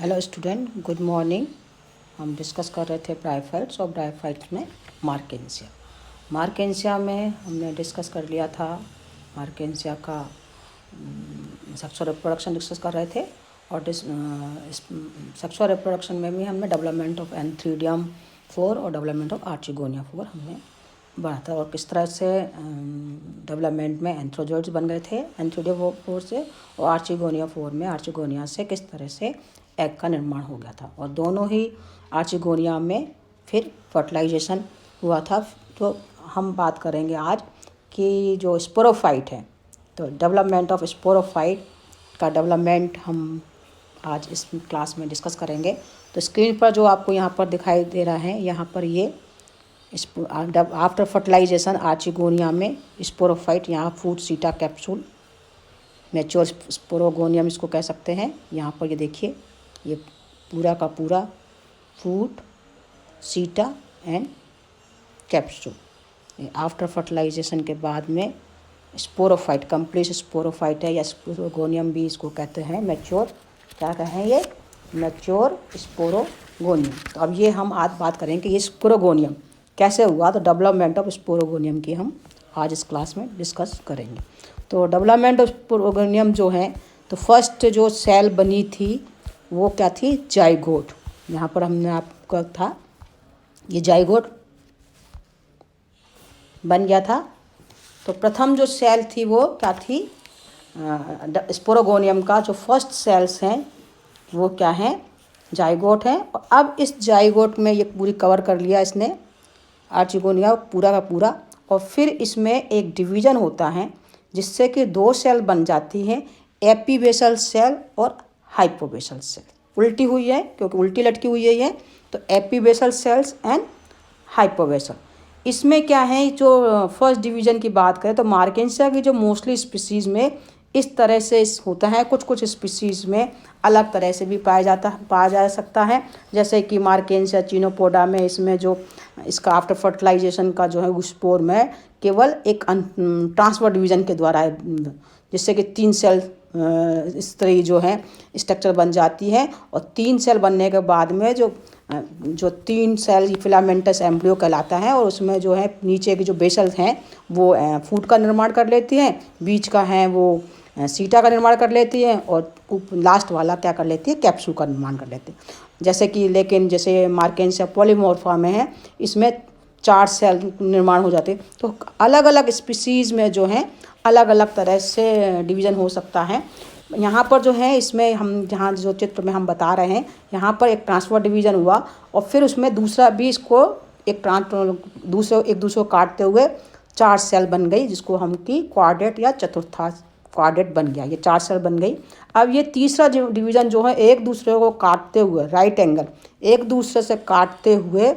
Hello student, good morning. हम discuss कर रहे थे ब्रायोफाइट्स और ब्रायोफाइट्स में मार्केंसिया में हमने डिस्कस कर लिया था। मार्केंसिया का सेक्सुअल रिप्रोडक्शन डिस्कस कर रहे थे और सेक्सुअल रिप्रोडक्शन में भी हमने डेवलपमेंट ऑफ एंथ्रीडियम 4 और डेवलपमेंट ऑफ आर्चिगोनिया 4 हमने बढ़ा था और किस तरह से डेवलपमेंट में एंथ्रोजोइड्स बन गए थे एंथ्रीडियम 4 से, और आर्चिगोनिया 4 में आर्चिगोनिया से किस तरह से एग का निर्माण हो गया था। और दोनों ही आर्चिगोनिया में फिर फर्टिलाइजेशन हुआ था। तो हम बात करेंगे आज कि जो स्पोरोफाइट है, तो डेवलपमेंट ऑफ स्पोरोफाइट का डेवलपमेंट हम आज इस क्लास में डिस्कस करेंगे। तो स्क्रीन पर जो आपको यहाँ पर दिखाई दे रहा है, यहाँ पर ये आफ्टर फर्टिलाइजेशन आर्चिगोनिया में स्पोरोफाइट, यहाँ फूट सीटा कैप्सूल मैच्योर स्पोरोगोनियम इसको कह सकते हैं। यहाँ पर ये देखिए, ये पूरा का पूरा फूट सीटा एंड कैप्सूल आफ्टर फर्टिलाइजेशन के बाद में स्पोरोफाइट, कंप्लीट स्पोरोफाइट है या स्पोरोगोनियम भी इसको कहते हैं। मैच्योर क्या कहें, ये मैच्योर स्पोरोगोनियम। तो अब ये हम आज बात करेंगे कि ये स्पोरोगोनियम कैसे हुआ। तो डेवलपमेंट ऑफ स्पोरोगोनियम की हम आज इस क्लास में डिस्कस करेंगे। तो डेवलपमेंट ऑफ स्पोरोगोनियम जो है, तो फर्स्ट जो सेल बनी थी वो क्या थी, जाइगोट। यहाँ पर हमने आपका था ये जाइगोट बन गया था। तो प्रथम जो सेल थी वो क्या थी, स्पोरोगोनियम का जो फर्स्ट सेल्स हैं वो क्या हैं, जाइगोट हैं। और अब इस जाइगोट में ये पूरी कवर कर लिया इसने आर्चिगोनिया पूरा का पूरा, और फिर इसमें एक डिवीज़न होता है जिससे कि दो सेल बन जाती हैं, एपीबेसल सेल और हाइपोबेसल सेल। उल्टी हुई है क्योंकि उल्टी लटकी हुई है ये, तो एपीबेसल सेल्स एंड हाइपोबेसल। इसमें क्या है, जो फर्स्ट डिवीज़न की बात करें तो मार्केंसिया की जो मोस्टली स्पीसीज़ में इस तरह से होता है, कुछ कुछ स्पीसीज़ में अलग तरह से भी पाया जा सकता है। जैसे कि मार्केंसिया चिनोपोडा में इसमें जो इसका आफ्टर फर्टिलाइजेशन का जो है उस स्पोर में केवल एक ट्रांसफर डिवीज़न के द्वारा है, जिससे कि 3 सेल इस तरह जो है स्ट्रक्चर बन जाती है। और 3 सेल बनने के बाद में जो 3 सेल फिलामेंटस एम्ब्रियो कहलाता है, और उसमें जो है नीचे की जो बेसल्स हैं वो फूट का निर्माण कर लेती हैं, बीच का है वो सीटा का निर्माण कर लेती है, और लास्ट वाला क्या कर लेती है, कैप्सूल का निर्माण कर लेती है। जैसे कि लेकिन जैसे मार्केंसिया पॉलीमॉर्फा में है, इसमें 4 सेल निर्माण हो जाते हैं। तो अलग अलग स्पीसीज़ में जो है अलग अलग तरह से डिवीज़न हो सकता है। यहाँ पर जो है इसमें हम जहाँ जो चित्र में हम बता रहे हैं, यहाँ पर एक ट्रांसफर डिवीज़न हुआ और फिर उसमें दूसरा भी इसको एक दूसरे को काटते हुए 4 सेल बन गई, जिसको हम की क्वाड्रेट या चतुर्था क्वाड्रेट बन गया। ये 4 सेल बन गई। अब ये तीसरा डिवीज़न जो है एक दूसरे को काटते हुए, राइट एंगल एक दूसरे से काटते हुए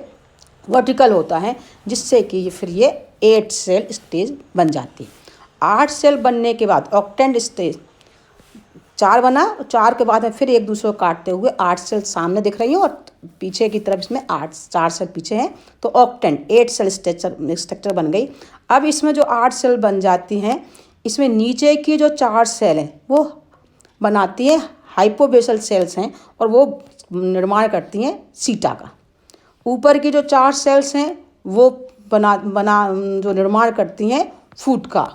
वर्टिकल होता है, जिससे कि फिर ये 8 सेल स्टेज बन जाती है। 8 सेल बनने के बाद ऑक्टेंट स्टेज 4 बना, 4 के बाद में फिर एक दूसरे को काटते हुए 8 सेल सामने दिख रही हैं और पीछे की तरफ इसमें 4 सेल पीछे हैं, तो ऑक्टेंट 8 सेल स्ट्रक्चर बन गई। अब इसमें जो 8 सेल बन जाती हैं, इसमें नीचे की जो 4 सेल हैं वो बनाती हैं हाइपोबेसल सेल्स हैं, और वो निर्माण करती हैं सीटा का। ऊपर की जो 4 सेल्स हैं वो बना जो निर्माण करती हैं फूट का,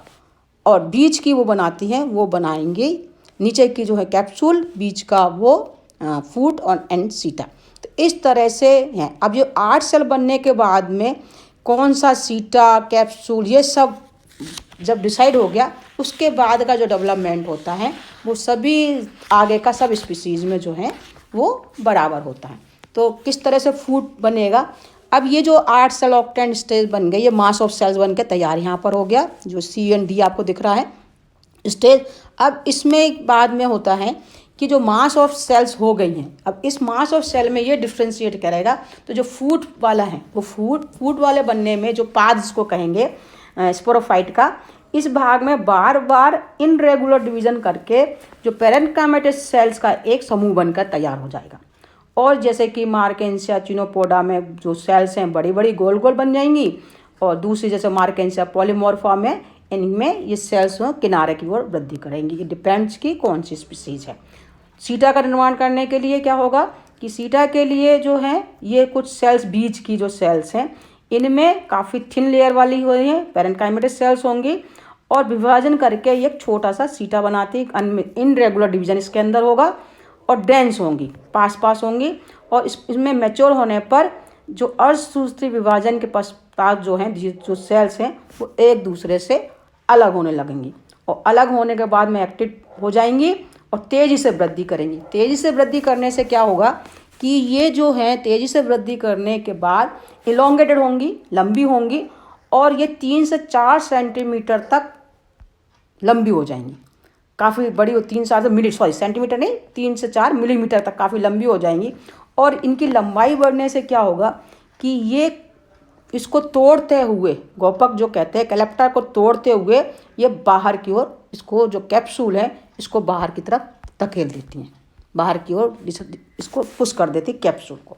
और बीच की वो बनाती हैं, वो बनाएंगी नीचे की जो है कैप्सूल, बीच का वो फूट और एंड सीटा। तो इस तरह से हैं। अब ये 8 सेल बनने के बाद में कौन सा सीटा, कैप्सूल, ये सब जब डिसाइड हो गया, उसके बाद का जो डेवलपमेंट होता है वो सभी आगे का सब स्पीसीज़ में जो है वो बराबर होता है। तो किस तरह से फूट बनेगा, अब ये जो 8 सेल ऑक्टेंट स्टेज बन गई, ये मास ऑफ सेल्स बन के तैयार यहाँ पर हो गया, जो C एंड D आपको दिख रहा है स्टेज। अब इसमें बाद में होता है कि जो मास ऑफ सेल्स हो गई हैं, अब इस मास ऑफ सेल में ये डिफ्रेंशिएट करेगा। तो जो फूट वाला है वो फूट वाले बनने में जो पाथ जिसको कहेंगे स्पोरोफाइट का, इस भाग में बार बार इनरेगुलर डिवीज़न करके जो पैरेन्काइमेटस सेल्स का एक समूह बनकर तैयार हो जाएगा। और जैसे कि मार्केंसिया चिनोपोडा में जो सेल्स हैं बड़ी बड़ी गोल गोल बन जाएंगी, और दूसरी जैसे मार्केंसिया पॉलीमॉर्फा में इनमें ये सेल्स किनारे की ओर वृद्धि करेंगी। ये डिपेंड्स की कौन सी स्पीसीज है। सीटा का निर्माण करने के लिए क्या होगा कि सीटा के लिए जो है ये कुछ सेल्स, बीज की जो सेल्स हैं इनमें काफ़ी थिन लेयर वाली हो रही है, पैरेन्काइमेटिक सेल्स होंगी और विभाजन करके एक छोटा सा सीटा बनाती है। इनरेगुलर डिवीजन इसके अंदर होगा और डेंस होंगी, पास पास होंगी और इसमें मैच्योर होने पर जो अर्धसूत्री विभाजन के पश्चात जो हैं जो सेल्स हैं वो एक दूसरे से अलग होने लगेंगी और अलग होने के बाद में एक्टिव हो जाएंगी और तेज़ी से वृद्धि करेंगी। तेज़ी से वृद्धि करने से क्या होगा कि ये जो है तेज़ी से वृद्धि करने के बाद इलोंगेटेड होंगी, लंबी होंगी और ये 3 से 4 सेंटीमीटर तक लंबी हो जाएंगी। काफ़ी बड़ी हो, 3 सेंटीमीटर नहीं, 3 से 4 मिलीमीटर तक काफ़ी लंबी हो जाएंगी। और इनकी लंबाई बढ़ने से क्या होगा कि ये इसको तोड़ते हुए, गोपक जो कहते हैं कैलेप्टा को तोड़ते हुए ये बाहर की ओर इसको जो कैप्सूल है इसको बाहर की तरफ धकेल देती हैं, बाहर की ओर इसको पुश कर देती कैप्सूल को।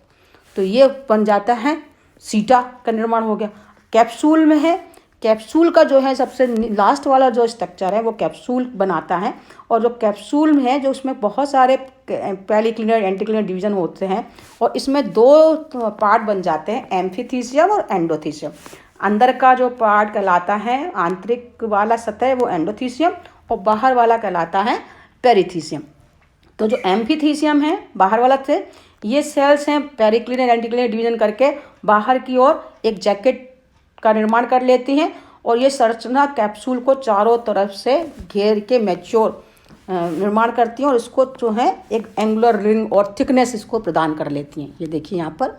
तो ये बन जाता है सीटा का निर्माण हो गया। कैप्सूल में है, कैप्सूल का जो है सबसे लास्ट वाला जो स्ट्रक्चर है वो कैप्सूल बनाता है और जो कैप्सूल में है जो उसमें बहुत सारे पेरिक्लिनर एंटीक्लिनर डिवीजन होते हैं और इसमें 2 पार्ट बन जाते हैं, एम्फीथीसियम और एंडोथीसियम। अंदर का जो पार्ट कहलाता है, आंतरिक वाला सतह वो एंडोथीसियम और बाहर वाला कहलाता है पेरिथीसियम। तो जो एम्फीथीसियम है बाहर वाला से ये सेल्स हैं पेरिक्लिनर एंटीक्लिनर डिवीजन करके बाहर की ओर एक जैकेट का निर्माण कर लेती हैं और ये संरचना कैप्सूल को चारों तरफ से घेर के मैच्योर निर्माण करती हैं और इसको जो है एक एंगुलर रिंग और थिकनेस इसको प्रदान कर लेती हैं। ये देखिए यहाँ पर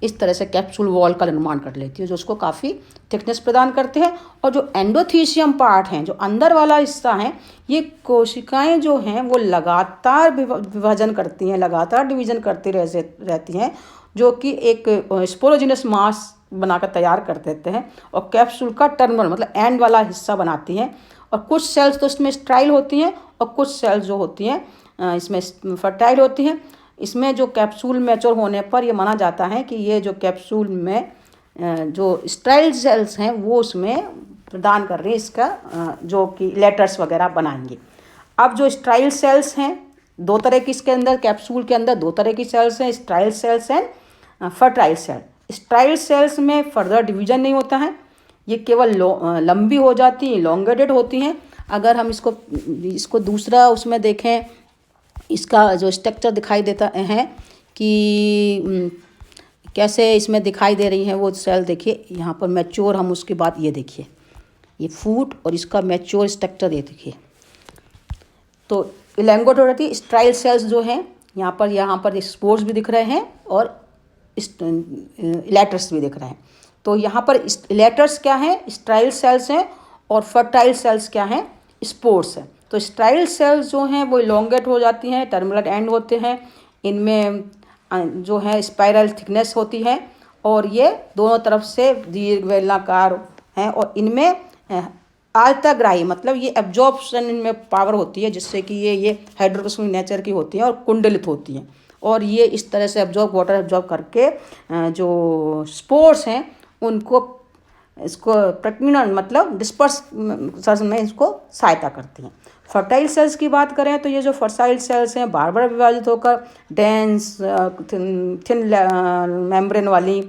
इस तरह से कैप्सूल वॉल का निर्माण कर लेती है जो उसको काफ़ी थिकनेस प्रदान करते हैं। और जो एंडोथीसियम पार्ट हैं, जो अंदर वाला हिस्सा है, ये कोशिकाएं जो हैं वो लगातार विभाजन करती हैं, लगातार डिवीजन करती रहती हैं जो कि एक स्पोरोजिनस मास बनाकर तैयार कर देते हैं और कैप्सूल का टर्मिनल मतलब एंड वाला हिस्सा बनाती हैं। और कुछ सेल्स तो इसमें स्टेराइल होती हैं और कुछ सेल्स जो होती हैं इसमें फर्टाइल होती हैं। इसमें जो कैप्सूल मैच्योर होने पर यह माना जाता है कि ये जो कैप्सूल में जो स्टेराइल सेल्स हैं वो उसमें प्रदान कर रही है इसका जो कि लेटर्स वगैरह बनाएंगे। अब जो स्टेराइल सेल्स हैं 2 तरह की इसके अंदर, कैप्सूल के अंदर 2 तरह की सेल्स हैं, sterile cells and fertile cell. Sterile cells में फर्दर डिवीजन नहीं होता है, ये केवल लंबी हो जाती हैं, इलोंगेटेड होती हैं। अगर हम इसको दूसरा उसमें देखें, इसका जो स्ट्रक्चर दिखाई देता है कि कैसे इसमें दिखाई दे रही हैं वो सेल, देखिए यहाँ पर मैच्योर, हम उसके बाद ये देखिए ये फूट और इसका मैच्योर स्ट्रक्चर ये देखिए। तो इलेंगोट हो रहती है। स्टेराइल सेल्स जो हैं यहाँ पर स्पोर्स भी दिख रहे हैं और इलेटर्स भी दिख रहे हैं। तो यहाँ पर इलेटर्स क्या हैं, स्टेराइल सेल्स हैं और फर्टाइल सेल्स क्या हैं, स्पोर्स हैं। तो स्टेराइल सेल्स जो हैं वो इलोंगेट हो जाती हैं, टर्मिनल एंड होते हैं, इनमें जो है स्पाइरल थिकनेस होती है और ये दोनों तरफ से दीर्घ बेलनाकार हैं और इनमें आयताग्राही मतलब ये एब्जॉर्प्शन इनमें पावर होती है जिससे कि ये हाइड्रोफोबिक नेचर की होती हैं और कुंडलित होती हैं और ये इस तरह से वाटर एब्जॉर्ब करके जो स्पोर्स हैं उनको इसको प्रकीर्णन मतलब डिस्पर्स में इसको सहायता करती हैं। फर्टाइल सेल्स की बात करें तो ये जो फर्टाइल सेल्स हैं बार बार विभाजित होकर डेंस थिन मेम्ब्रेन वाली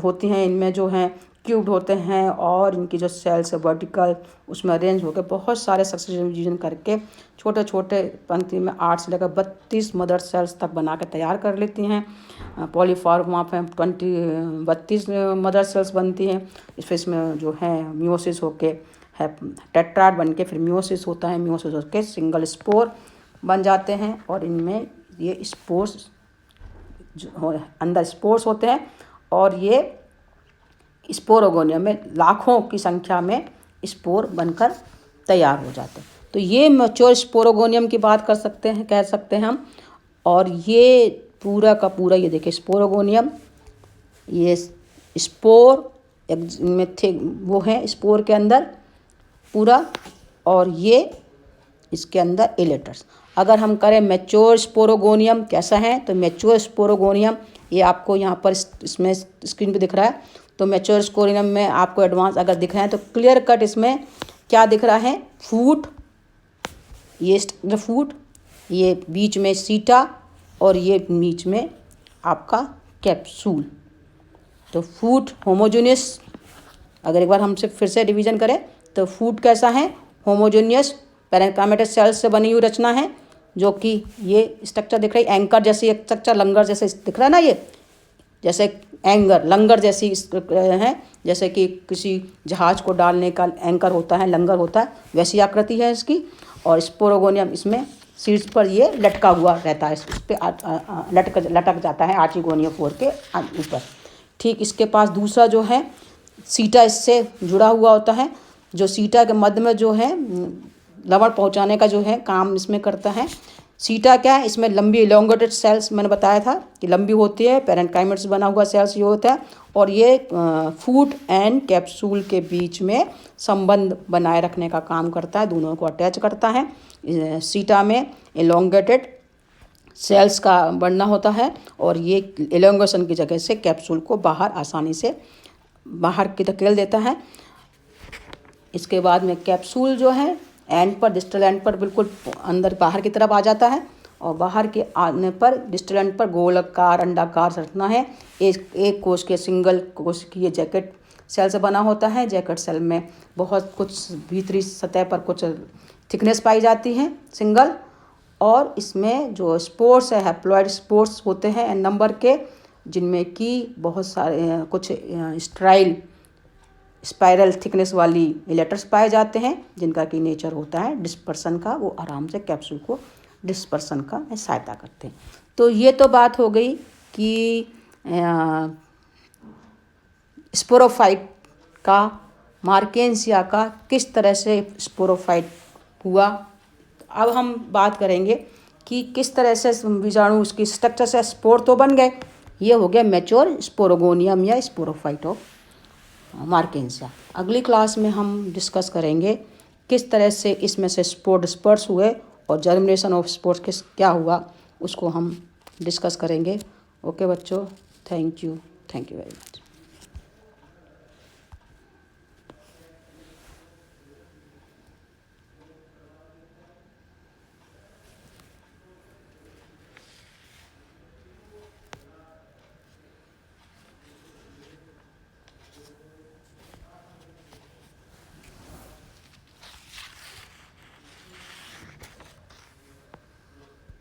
होती हैं। इनमें जो हैं क्यूब्ड होते हैं और इनकी जो सेल्स है वर्टिकल उसमें अरेंज होकर बहुत सारे सक्सेसिव डिवीजन करके छोटे छोटे पंक्ति में 8 से लेकर 32 मदर सेल्स तक बना के तैयार कर लेती हैं। पॉलीफॉर्म वहाँ पर 32 मदर सेल्स बनती हैं। इसमें जो है मियोसिस होके है टेट्राड बन के फिर मियोसिस होता है, मियोसिस होकर सिंगल स्पोर बन जाते हैं और इनमें ये स्पोर्स अंदर स्पोर्स होते हैं और ये स्पोरोगोनियम में लाखों की संख्या में स्पोर बनकर तैयार हो जाते हैं। तो ये मैच्योर स्पोरोगोनियम की बात कर सकते हैं, कह सकते हैं हम। और ये पूरा का पूरा ये देखिए स्पोरोगोनियम, ये स्पोर में थे वो है स्पोर के अंदर पूरा और ये इसके अंदर इलेटर्स। अगर हम करें मैच्योर स्पोरोगोनियम कैसा है तो मैच्योर स्पोरोगोनियम ये आपको यहाँ पर इसमें स्क्रीन पे दिख रहा है। तो मैच्योर स्पोरोगोनियम में आपको एडवांस अगर दिख रहे हैं तो क्लियर कट इसमें क्या दिख रहा है, फूट, ये फूट ये बीच में सीटा और ये बीच में आपका कैप्सूल। तो फूड होमोजेनियस, अगर एक बार हमसे फिर से रिवीजन करें तो फूड कैसा है, होमोजेनियस पैरेंकाइमेटिक सेल्स से बनी हुई रचना है, जो कि ये स्ट्रक्चर दिख रही है एंकर जैसी एक स्ट्रक्चर, लंगर जैसे दिख रहा है ना, ये जैसे एंगर लंगर जैसी है, जैसे कि किसी जहाज को डालने का एंकर होता है, लंगर होता है, वैसी आकृति है इसकी। और स्पोरोगोनियम इसमें शीर्ष पर ये लटका हुआ रहता है, इस पर लटक जाता है आर्चिगोनिया फोर के ऊपर। ठीक इसके पास दूसरा जो है सीटा इससे जुड़ा हुआ होता है, जो सीटा के मध्य में जो है लवण पहुंचाने का जो है काम इसमें करता है। सीटा क्या है, इसमें लंबी इलोंगेटेड सेल्स मैंने बताया था कि लंबी होती है, पैरेंकाइमा से बना हुआ सेल्स ये होता है, और ये फूड एंड कैप्सूल के बीच में संबंध बनाए रखने का काम करता है, दोनों को अटैच करता है। सीटा में इलोंगेटेड सेल्स का बनना होता है और ये इलोंगेशन की जगह से कैप्सूल को बाहर आसानी से बाहर की धकेल देता है। इसके बाद में कैप्सूल जो है एंड पर, डिस्टल एंड पर बिल्कुल अंदर बाहर की तरफ आ जाता है, और बाहर के आने पर डिस्टल एंड पर गोलाकार अंडाकार संरचना है। एक कोश के सिंगल कोश की ये जैकेट सेल से बना होता है। जैकेट सेल में बहुत कुछ भीतरी सतह पर कुछ थिकनेस पाई जाती है सिंगल, और इसमें जो स्पोर्स है हैप्लॉइड स्पोर्स होते हैं एन नंबर के, जिनमें कि बहुत सारे कुछ स्पाइरल थिकनेस वाली लेटर्स पाए जाते हैं, जिनका कि नेचर होता है डिस्पर्सन का, वो आराम से कैप्सूल को डिस्पर्सन का सहायता करते हैं। तो ये तो बात हो गई कि स्पोरोफाइट का, मार्केंसिया का किस तरह से स्पोरोफाइट हुआ। अब हम बात करेंगे कि किस तरह से बीजाणु उसकी स्ट्रक्चर से स्पोर तो बन गए, ये हो गया मैच्योर स्पोरोगोनियम या स्पोरोफाइट ऑफ मार्केंसिया। अगली क्लास में हम डिस्कस करेंगे किस तरह से इसमें से स्पोर डिस्पर्स हुए और जर्मिनेशन ऑफ स्पोर्स क्या हुआ, उसको हम डिस्कस करेंगे। ओके बच्चों, थैंक यू वेरी मच।